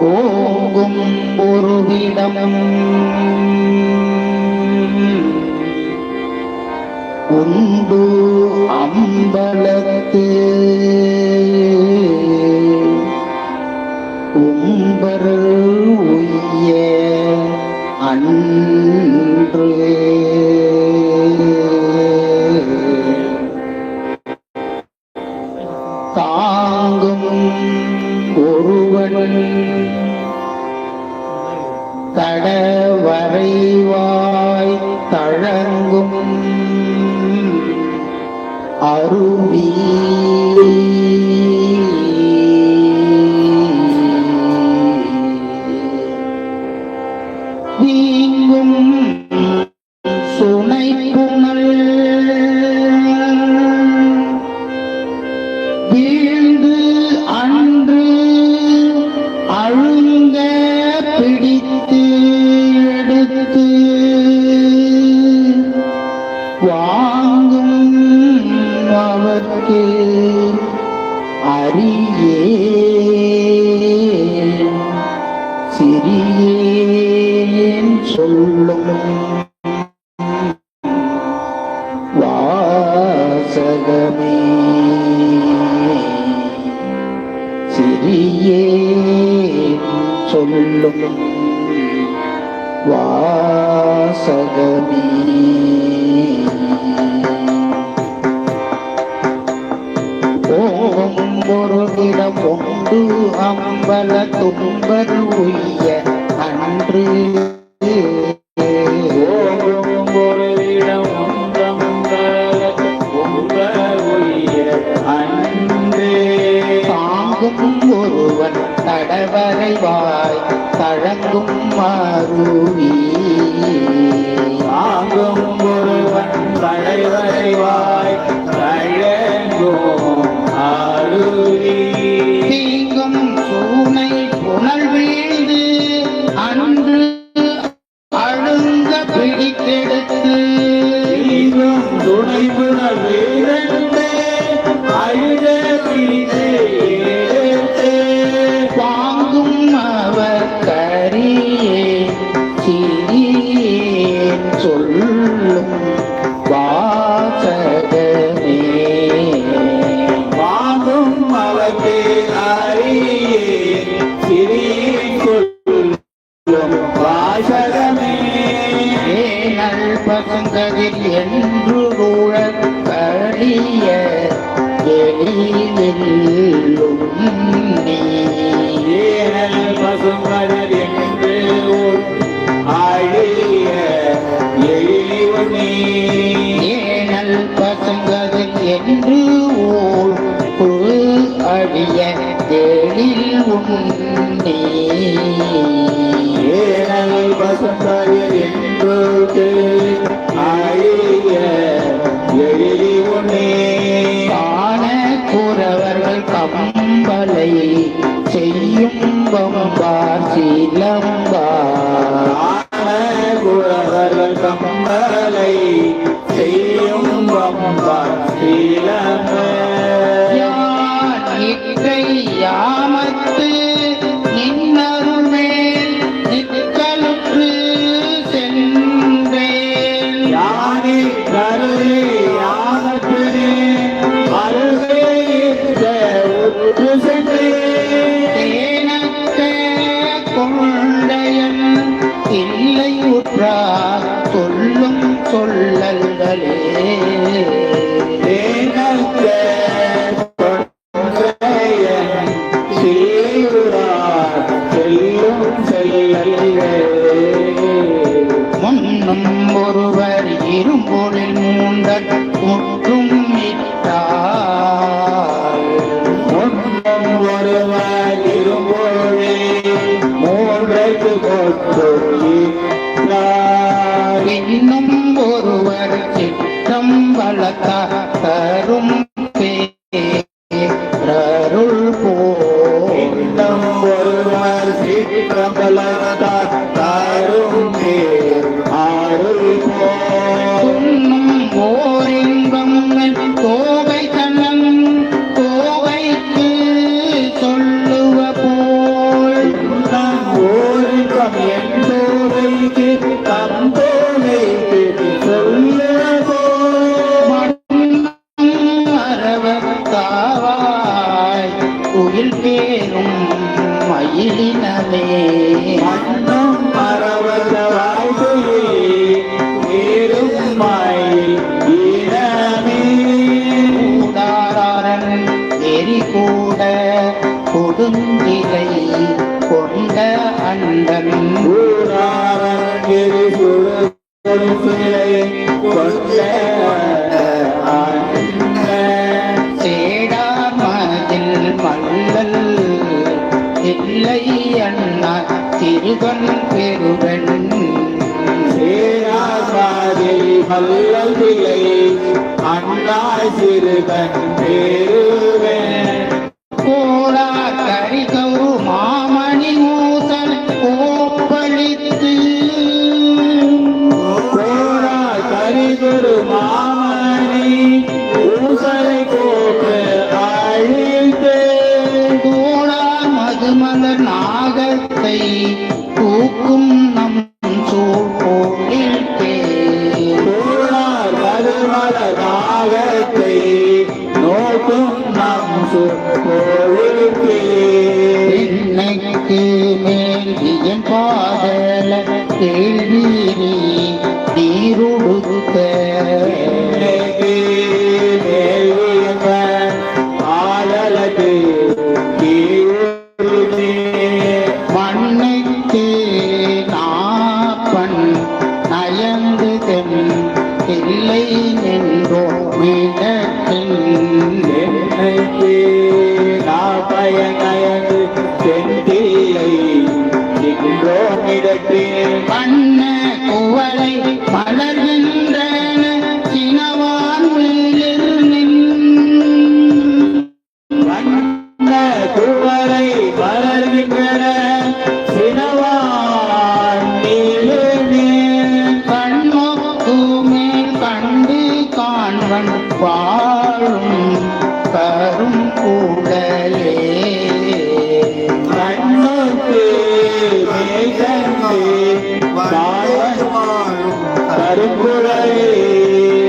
ஓங்கும் ஒருவிடம் உண்டு அம்பலத்து உம்பர் உய்ய அன்று தாங்கும் ஒருவன் தடவரைவாய் தழங்கும் அருவி வீங்கும் சுனைப்புணல் வீழ்ந்து அன்று அழுங்க பிடித்து எடுத்து வாங்கும் அவர்க்கு அறியேன் சிறியேன் சொல்லும் வாசகமே சிறியேன் சொல்லும் வாசகமே ஓம் ஒருவிடம் உண்டு அம்பல தும்பர் உய்ய அன்று ஓம் ஒருவிடம் உண்டம்பல தும்பர் உய்ய அன்று தாங்கும் ஒருவன் தடவரைவாய் தழங்கும் அருவி தாங்கும் ஒருவன் தடவரைவாய் தழங்கும் அருவி தீங்கும் சூனை புனல் வீழ்ந்து அன்று அழுங்க பிடித்தெடுத்து தீங்கும் துணைபுணர் வீரந்து அழுத பிடித்து எடுத்து வாங்கும் அவர் கரியே சிறியேன் சொல்லும் வாசகமே வாங்கும் அவர்க்கு அறியே சிறிய சொல்லும் வாசகமே ஏனல் பசங்கதில் என்று உழக்கடிய எழிலும் நீ ஏனல் பசும்பதர் என்று ஆழிய எழிவனே ஏனல் பசங்கதில் என்று அழிய எழில் உண்ணி ஏனல் பசும்பதர் என்று ஆழிய எழிவனே காண கூறவர்கள் கம்பலை செய்யும் பம்பார் சிலம்பார் குறவர்கள் கம்பலை செய்யும் பம்பார் சீலம இற்றை யாமத்து நின்னருமேல் நிற்கலுற்று சென்றேன் யானே கருளே யாமத்தினே அருகே உற்று சென்றேன் தேனக்க கொண்டையன் இல்லை உற்றார் சொல்லும் சொல்லல்களே தேனக்க கொன்றையன் சீருரார் செல்லும் செல்லல்களே முன்னும் ஒருவர் இரும்பொழில் மூண்டல் முற்றும் இட்டார் முன்னும் ஒருவர் இரும்பொழே மூன்றைக்கு கொட்டுகிறார் இன்னும் ஒருவர் சிற்றம் வளர்த்தார் தரும் பேரருள் போல் இன்னும் ஒருவர் சீற்றம்பலத்தார் தாரும் பேர் ஆருள் போல் துண்ணும் ஓரின்பம் கோவை கண்ணன் கோவைக்கு சொல்லுவ போல் மண்ணும் மரவத வாழ்க்கையே ஏறும் மயில் இனமே கூடாரன் எரி கூட கொடுந்திலை கொண்ட அண்டன் ஊராரங்கிரி சுடுசிலை கொண்ட அண்ணன் சேடார் மதில் மல்லல் இல்லை அண்ணா திருவன் பெருவன் சேராசாதில் மல்லவில்லை அண்ணாய் சிறுவன் பெருவன் கோடா கரிகவு மாமணி ஊசல் கோப்பளித்து கோரா கரிகுரு மாமணி ஊசலை கோப்பு அழித்து கோடா மதுமலர் நாகத்தை தூக்கும் நம் சூழ் கோயில் கோரார் கருமல நாகத்தை நோக்கும் நம் கோவிலுக்கே என்னைக்கு மேல் என் பாதல கேள்வீரி நீருடுத்த இன்னைக்கு மேல்வியவன் ஆதலது கீழுமே மண்ணைக்கு நாப்பன் நயந்து தென் இல்லை நின்றோ மீனத்தில் என்னைக்கு நாப்பயங்கயந்து செந்தியை நின்றோம் இடத்தில் பண்ண குவளை மலர்கின்றன சினவான் மேலில் வண்ண குவரை மலர்கின்றன சினவான் நீளுமே கண்ணோக்கு மேல் கண்டு காண்பன் வாழும் கரும் கூடலே கண்ணுக்கு மேகந்து வாழும் கருங்குழலே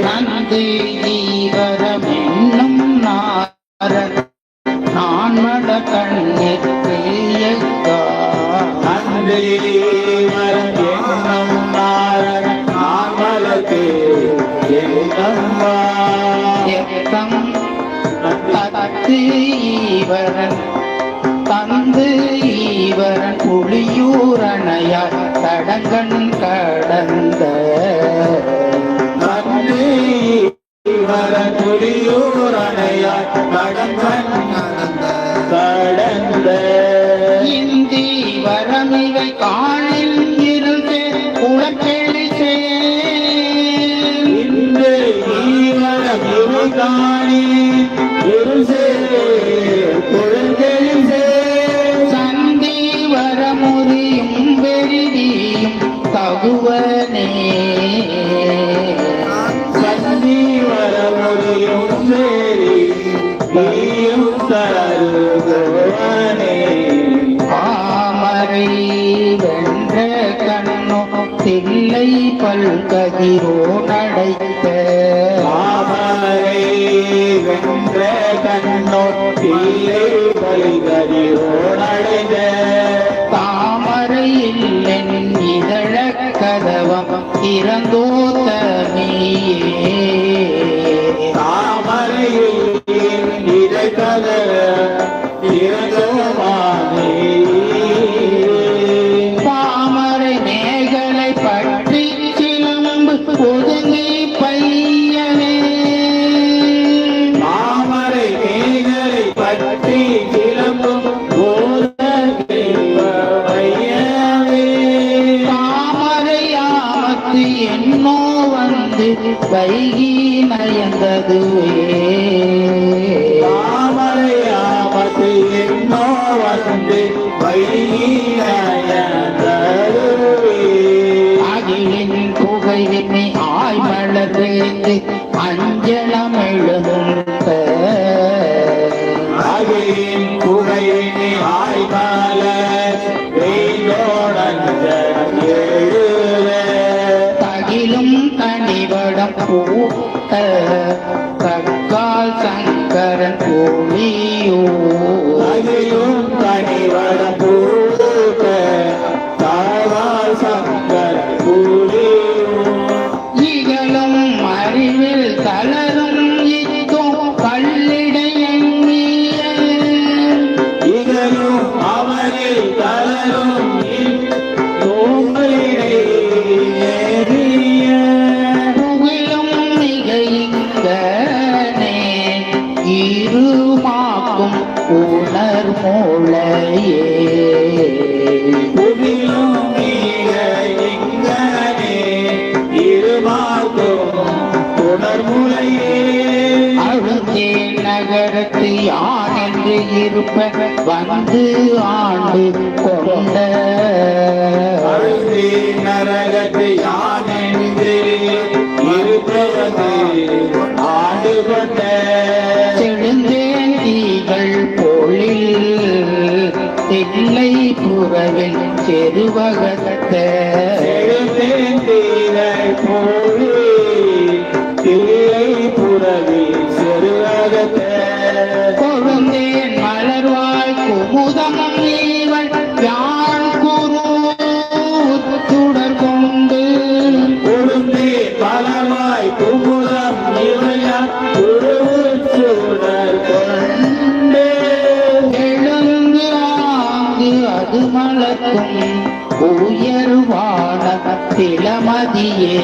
நந்து ஜீவரம் என்னும் நாரன் நான் மட கண்ணீர் பெய்யக்கா அன்றே மரம் என்னும் நாரண நாமலக்கு என்னம்மா எத்தம் தத்து ஈவரன் தந்து ஈவரன் புலியூரணையார் தடங்கண் கடந்த நன்றி வரதுரியூரணையாய் கடந்த இந்தி வரமிவை காணில் இருந்து குளக்கெளிசே இன்று ஈவரம் இருகாணி இருசே குழந்தைசே சந்தி வரமுறியும் வெறிதியும் தகுவனே சந்தி வரமுடியும் சேரி நீயும் தருகோவனே பாமரை வென்ற கண்ணோ தில்லை பல்கதிரோ நடைத்த மாமரை வென்ற கண்ணொட்டிலே பலிகதிரோ நடைந்த தாமரையில் என் இதழ கதவம் இறந்தோத்தமியே தாமரையில் இறைக்கத இறங்குமானே பாமரை மேகலை பற்றி சிலம்பு ஒதுங்கி பையனே மாமரை மேகலை பற்றி சிலம்பும் போதையவே தாமரை ஆமத்து என்னோ வந்து வைகி நயந்ததுவே தாமரையாமத்து என்னோ வந்து வைகினயந்தருவே அகிலின் புகையினை ஆய்மலர்ந்து அஞ்சலம் எழுந்த அகிலின் புகையினை ஆய்மல வெயிலோடஞ்ச எழுத தகிலும் தனிவடம் பூத்த கக்கால் சங்கரன் போலியோ அகிலும் கனிவட பூத்த இருப்ப வந்து ஆண்டு கொண்ட அழுதி நரகத்து யானென்று இருப்பவது ஆண்டு கொண்ட செழுந்தேந்திகள் பொழில் தில்லை புறவில் செருவகத்த எழுந்தேந்தீரை போலே தில்லை புறவில் செருவகத்த கொழுந்தேன் மலர்வாய் குமுதம் இவள் யான் குரு சுடர் கொண்டு கொழுந்தே பலமாய் குமுதம் இவையான் உருவுச்சூடர் கொண்டே எழுந்து ஆங்கு அது மலக்கும் உயர்வான திலமதியே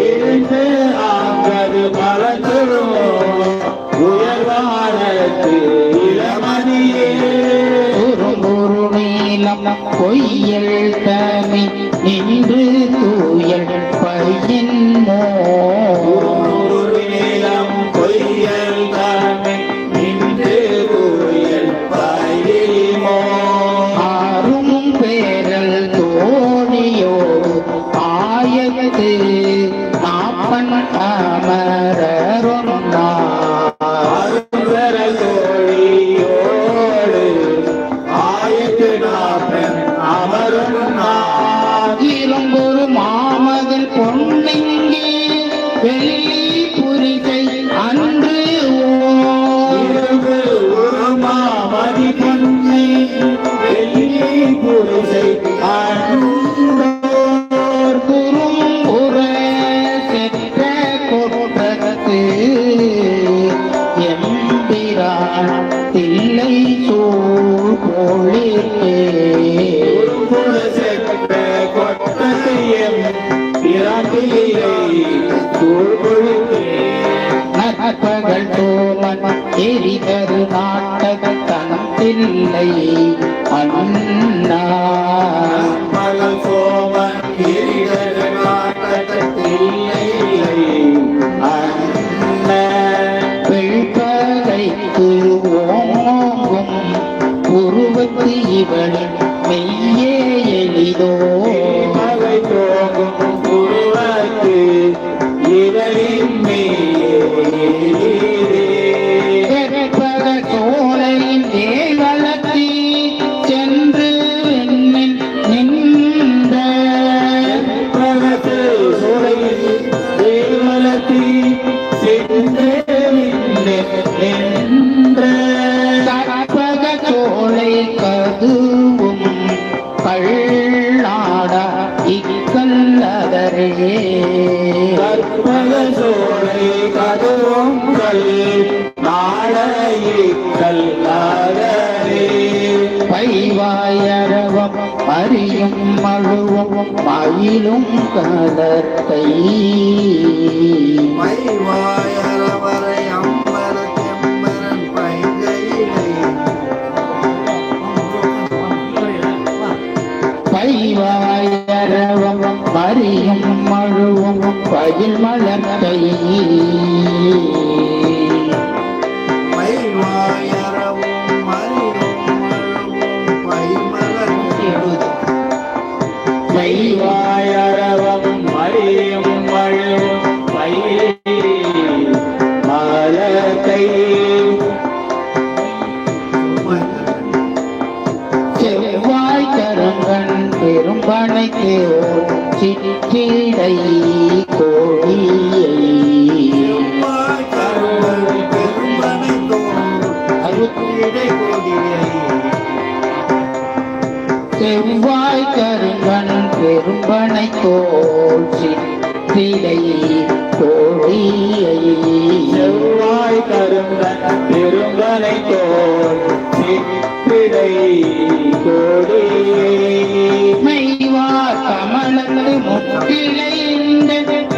எழுந்து ஆங்கது மலர்ந்தரும் உயர்வானத்து இளமதியே குறுகுறு நீளம் கொய்யல் தமி நின்று தூயல் பையன் நீளம் கொய்யல் தாமே நின்று தூயல் பயிமோ ஆறும் பேரல் தோணியோடு ஆயத்து நாப்பன் அமரருண்ணா அருந்தரல் தோழியோடு ஆயத்து நாப்பன் அமரும் நான் இரும்பொரு மாமகள் பொன்னிங்கே வெள்ளி புரிகை அன்று இரும்பு உருமா மதி பொன்னி வெள்ளி புரிசை அன்போர் குறும் உற செற்ற கொற்றத்து எம்பிரான் தில்லை சூழ் பொழிலே உரும்புற சென்ற கொட்டத்தையும் பிராட்டியை தூள்கொழுத்தே நற்பகல் தோமன் எரிதரு நாட்டகத்தனம் தில்லை அண்ணா மகள் சோமன் கிரிதர் நாட்டகத்தில்லை அண்ணன் வெள்பகைக்கு ஓங்கும் உருவத்து இவளின் மெய்யே எளிதோ மகை தோங்கும் உருவத்து இவரின் மேலே கற்பக சோலையின் தேவலத்தி சென்று வெண்ணின் நின்ற பகத்து சோலையில் தேவலத்தி சென்று நின்ற கற்பக சோலை கதுவும் கள்ளாட இக்கல்லதரே கற்பக சோலை கதுவங்கள் நாளையிக்கல் நகரே பைவாயரவம் அறியும் மழுவும் மயிலும் கலத்தை மைவாயரவரை அம்பர செம்பரன் பைங்கையிலே பைவாயரவம் அறியும் மழுவும் பயில் மலத்தை மைவாயரவும் மறியும் பைமலர் மைவாயரவம் மறியும் மழுவும் மலத்தை செவ்வாய் கருங்கண் பெரும்பனைக்கு சிற்றிடை கோடியை பெரும்பனை தோடை கோடியை செவ்வாய் கருங்கண் பெரும்பனை தோல் சிற்றிடை கோடியை செவ்வாய் கருங்கன் பெருங்கனை தோல் சிற்றிடை கோடி மெய்வா கமலத்து முக்கிளைந்த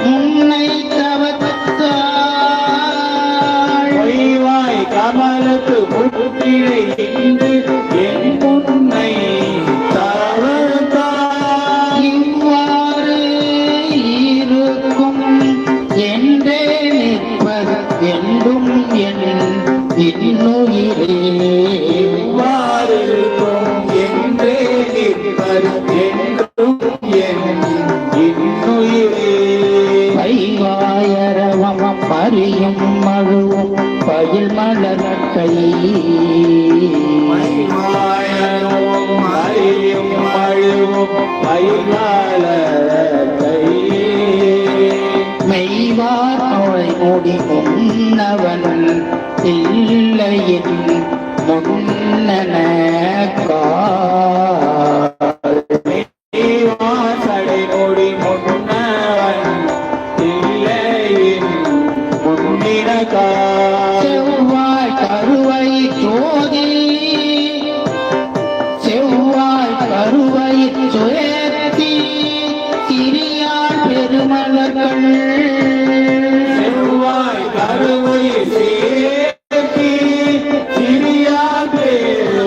முன்னை தவத்தாள் மொய்வாய் கமலத்து முற்றிலை இன்று என் முன்னை தவத்தாய் இவ்வாறு இருக்கும் என்றே நிற்பது என்றும் என் இன்னுயிரே மலர் என்றும் என் இன்னுயிரே. வைவாயரவம் பரியும் மழுவும் பயில் மலரட்டை மைவாயனும் அறியும் அழுவும் பயிர்காலத்தை மெய்வார் அவளை மூடி முன்னவன் இல்லையின் முன்னன சடை மூடி முன்னவன் இல்லையின் முன்னினகா செவ்வாய் கருவை சோதி செவ்வாய் கருவை சுயத்தி சிறியார் பெருமலர்கள் செவ்வாய் கருவை சேர்த்தி சிறியார் பேரு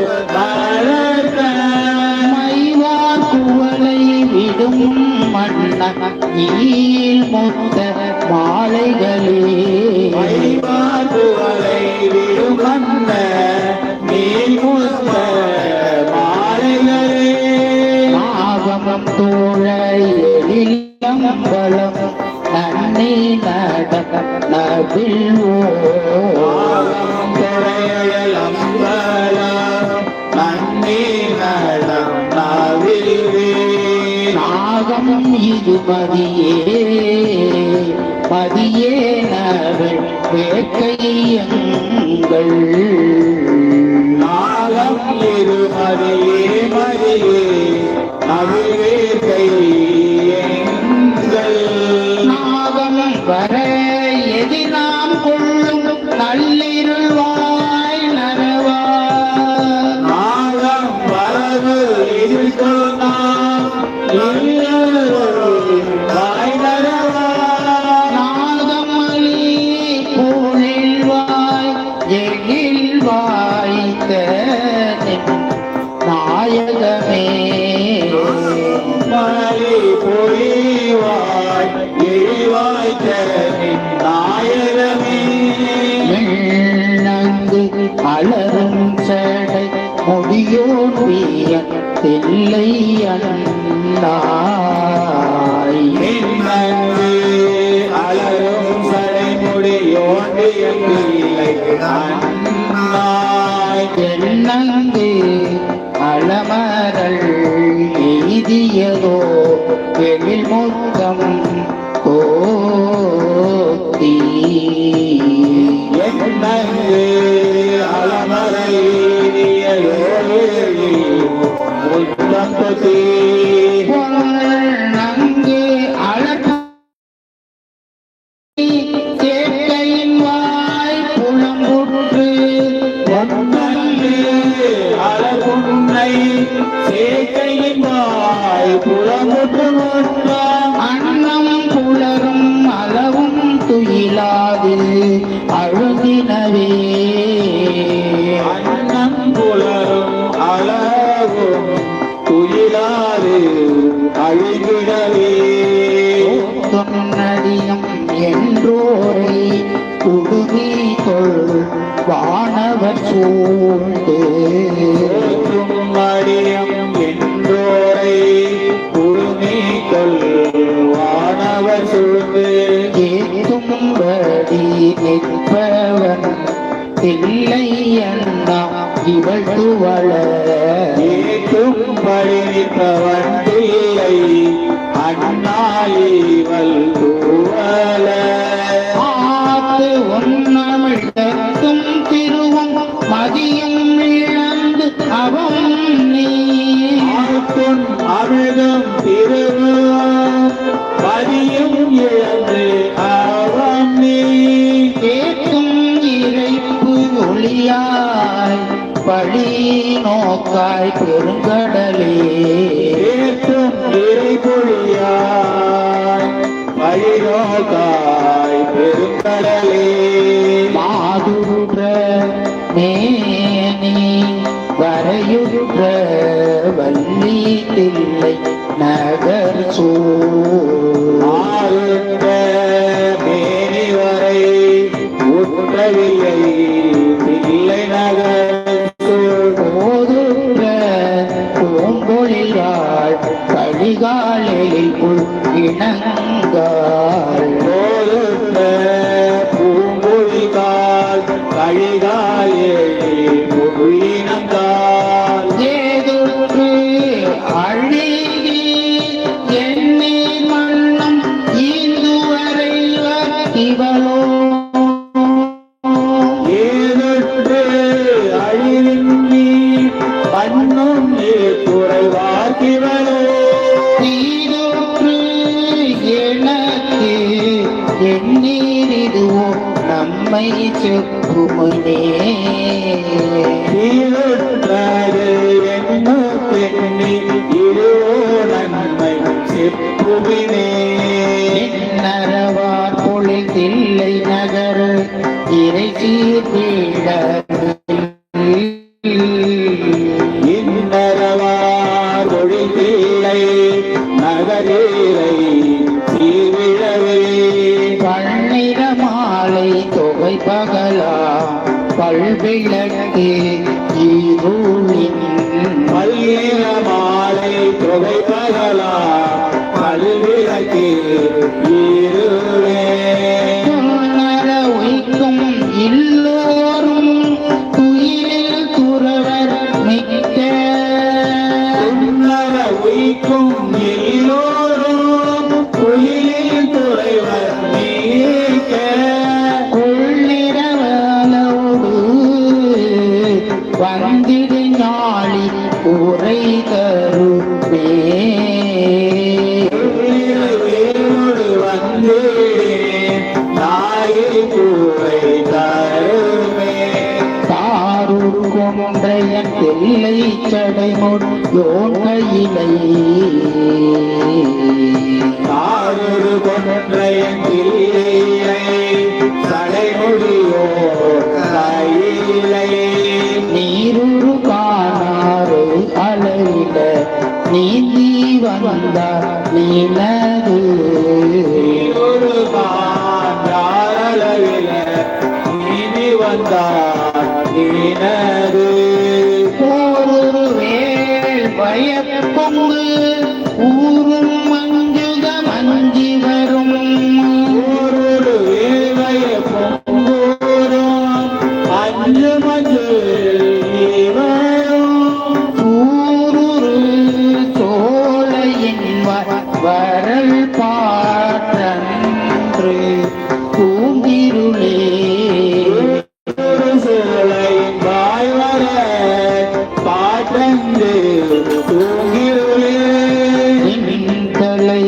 மைவார் குவளை விடும் மன்ன நீல் மொத்த மாலைகளே மைவார்புகளை விடுமன்ன நீர்முத்த மாலைகளே. நாகமம் தோழ எழிலம்பலம் நன்னி நடக்க நபில்வோ ஆகம் தொடையல் அம்பலம் நன்னி நடம் நாவில்வே. நாகம் இது மதியே மதியே நவள் வேட்கையங்கள் நாகம் இருமதியே மதியே அவிவேகை எங்கள். நாகம் வர எதிராம் கொள்ளும் நள்ளிருள்வாய் நரவா நாகம் வரவு எதிர்கொள்ளாம் நாகமலி பூழில்வாய் எழில்வாய் நாயகமே மழை பொழிவாய் எழிவாய் நாயகமே. நங்கு அலரும் சடை முடியோன் தில்லை அண்ணாய் மின்னங்கு அலரும் சடைமுடியோண்டியை அண்ணாய். என்னங்கு அலமரல் எய்தியதோ எழில் முத்தம் கோத்தி என்னங்கு அலமரை முத்தம் கொத்தி நங்கு அழகு கேட்கையின் வாய் புலம்புற்று ஒன்னங்கு அழகுன்னை சேக்கையின் வாய் புலமுற்று முன்றாம். அன்னம் புலரும் அளவும் துயிலாது அழுதினவே அன்னம் புலரும் அளவும் துயிலாறு அழுகிடவே. தொன்னடியம் என்றோரை குடுமி கொள் வானவர் சூழ்ந்து போற்றும் அடியம் என்றோரை குடுமி கொள்வானவர் சூழ்ந்து ஏத்தும்படி நிற்பவன் தில்லை அண்ணா இவள் துவள ஏற்றும் படி நிற்பவன் இல்லை அண்ணாயிவள் தூவல. ஆத்து உன்னமிழ்த்தும் திருவும் மதியம் இழந்து அவன் நீ ஆர்க்கும் அமிழ்தும் திருவும் பதியும் இழந்து அவம் நீ. கேட்கும் இறைப்பு ஒளியாய் பழி நோக்காய் பெருங்கடலே ஏற்றும் இறைபொழியாய் வழிநோக்காய் பெருங்கடலே. மாதுர மேனி வரையுற்ற வள்ளி தில்லை நகர் சூழ் ஆருண்ட மேனி வரை உற்றவில்லை தில்லை நகர் போதுற்ற பூம்பொழிலாய் கரிகாலில் புல் இணங்காள் போலுத்த பூங்குழிகால் கழிகாலே புள்ளினங்கால் ஏதொன்று அழகி எண்ணீர் மன்னம் ஈந்துவரை இவளோ ஏதொன்று அழிவின்றி பண்ணும் குறைவாக்கிவளோ நீதொன்று எனக்கு எண்ணீரிடுவோ நம்மை செப்புமனே நீருற்றது என்ன பெண்ணி இருவோ நன்மை செப்புவினே நரவார் பொழில் தில்லை நகர் இறைச்சி பீட இன்னரவார் ஒழிதில்லை நகரீரை சீவிழவே பன்னிற மாலை தொகை பகலா பல்விளக்கு இருளின் பல்லின மாலை தொகை பகலா பல்விளக்கு இருளே துணர உய்க்கும் எல்லோரும் துயிலில் துறவர் மிக்க உன்னர உய்க்கும் எல்லோரும் குயிலில் துறைவர் நீக்க கொள்ளிரவலோடு வந்திடு ஞாழி உரை தருமே வேரோடு வந்தே நாயை கூரை தருமே தாரூர் கொன்றைய தில்லை சடைமுட் யோகையிலை தாரொரு கொன்றையன் தில்லையை சடைமுடியோ கையிலை நீருரு காணாறு அலையில நீந்தி வந்தார் நீனது ஒரு மாறாளவில நீதி வந்தார் நீனது ஒரு வேள் பயப்பொங்கு ஊரும் மஞ்சுக மஞ்சி வரும் ஒரு வேவைய பொங்கோரும் அஞ்சு மஞ்சு இவரும் ஊருரு சோலையின் வரல் பாற்றன்று பூந்திருளே ஒரு சோலையின் வாய் வர பாட்டந்து தூங்கிருளே நின்களை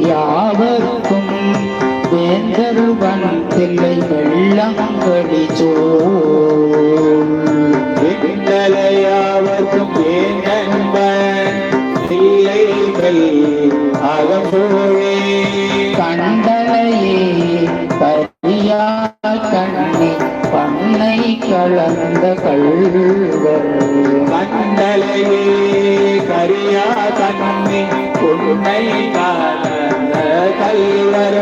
யாவர்க்கும் வேந்தருவன் தில்லை வெள்ளங்கடி சோழ் விண்டலையாவர்க்கும் ஏன் நண்பன் தில்லைகள் அகம்போழே கண்டலையே கரியா கண்ணி பண்ணை கலந்த கள்வர் கண்டலையே கரியா கண்ணி உன்னை காலந்த கல்வர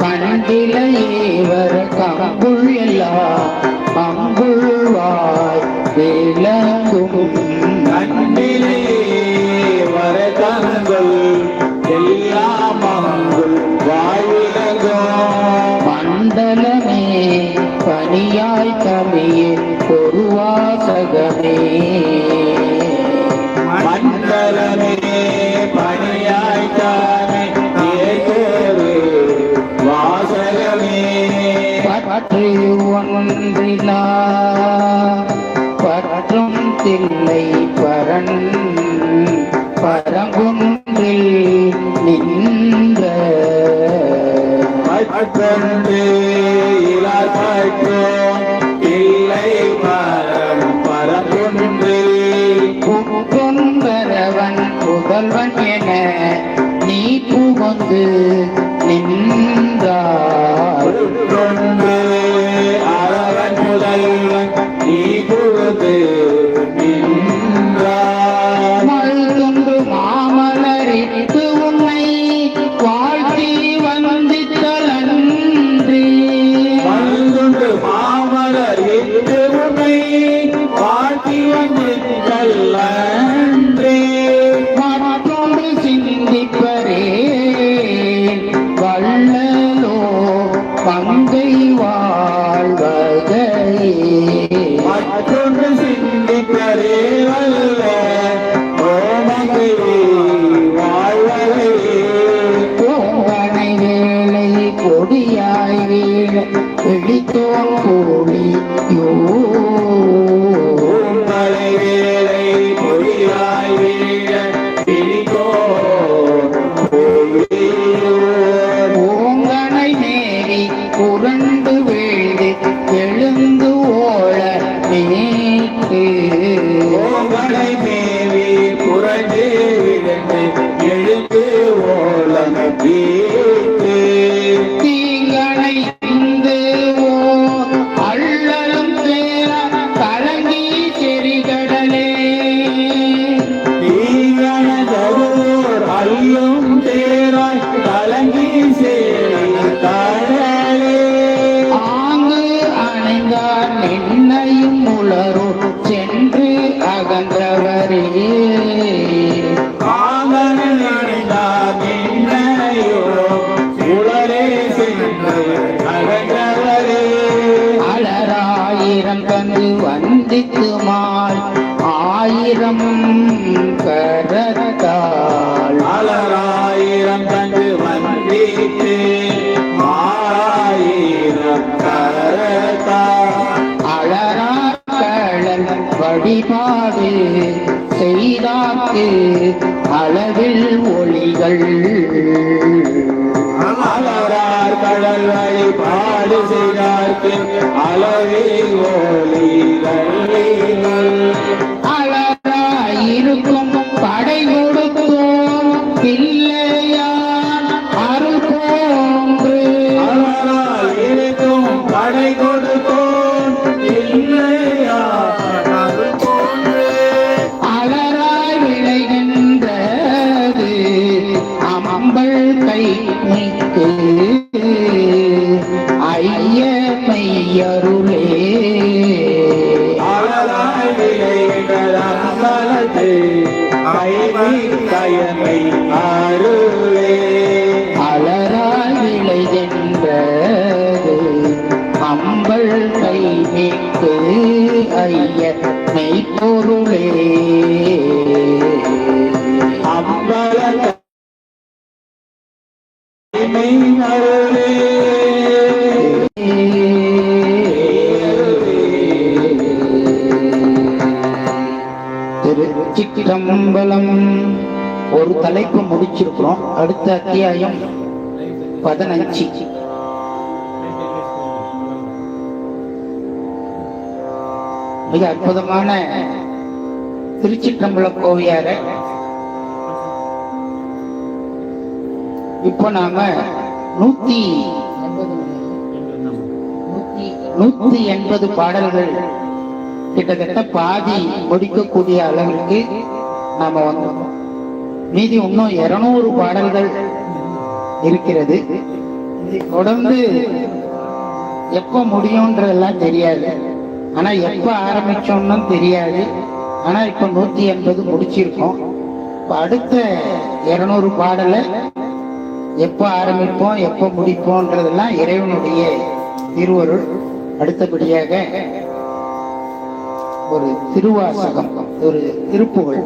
கண்டிலையேவர் கம்புள் எல்லாம் கம்புள்வாய் விளங்கும் கண்டிலே வர தங்கள் எல்லாம் அங்குள் வாழ்விலகோ மண்டலமே பனியாய் கமியே ஒரு வாசகமே மண்டலமே பணியாய்த்தானே ஏதோரு வாசகமே பற்று ஒன்றிலா பற்றும் தில்லை பரன் பரங்குன்றில் நின்ற மற்றொன்று இலாசோ இல்லை பரம் பரங்குன்றில் புகழ்வன் புகழ்வன் என நீ புகுந்து நின்றாய் ஒன்றொன்று அரவன் முதல்வன் நீ புகுது நின்றாய் மல்துண்டு மாமலரிட்டு உன்னை வாழ்த்தி வந்தித்தலன்றி மல்துண்டு மாமலர் இட்டு உன்னை வாழ்த்தி வந்திருக்கல்லன்றே மற்றொன்று சிந்தை வைத்து ஆயிரம் கரத்தால் அலராக்களன் வழிபாடு செய்தாக்கு அளவில் ஒளிகள் அலரார் கடல் வழிபாடு செய்தார்க்கு அளவில் ஒளிகள் அலராயிருக்கும் படை கொடுத்தோம் பிள்ளையான் அருள் போன்று அலரால் இருக்கும் படை கொடுத்தோன் இல்லையா அருள் போன்று அலராய் விளைகின்றது அம்பள் கை மீக்கு ஐயமையருளே அலராய் விளைகின்ற அம்பலத்து கைமை கயமை அருளே அலராய் விளைகின்றது அம்பள் கை மீக்கு ஐய மெய்ப்பொருளே அம்பல கைமை அருளே திருச்சிற்றம்பலம். ஒரு தலைப்பு முடிச்சிருக்கிறோம். அடுத்த அத்தியாயம் 15. மிக அற்புதமான திருச்சிற்றம்பலம் கோவியார இப்போ நாம 180 பாடல்கள் கிட்டத்தட்ட பாதி முடிக்கக்கூடிய அளவிற்கு நாம வந்தோம். மீதி இன்னும் 200 பாடல்கள் இருக்கிறது. தொடர்ந்து எப்ப முடியும்ன்றதெல்லாம் தெரியாது, ஆனா எப்ப ஆரம்பிச்சோம்னு தெரியாது. ஆனா இப்ப 180 முடிச்சிருக்கோம். இப்ப அடுத்த 200 பாடலை எப்ப ஆரம்பிப்போம் எப்ப முடிப்போம்ன்றதெல்லாம் இறைவனுடைய திருவருள். அடுத்தபடியாக ஒரு திருவாசகம், ஒரு திருப்புகழ்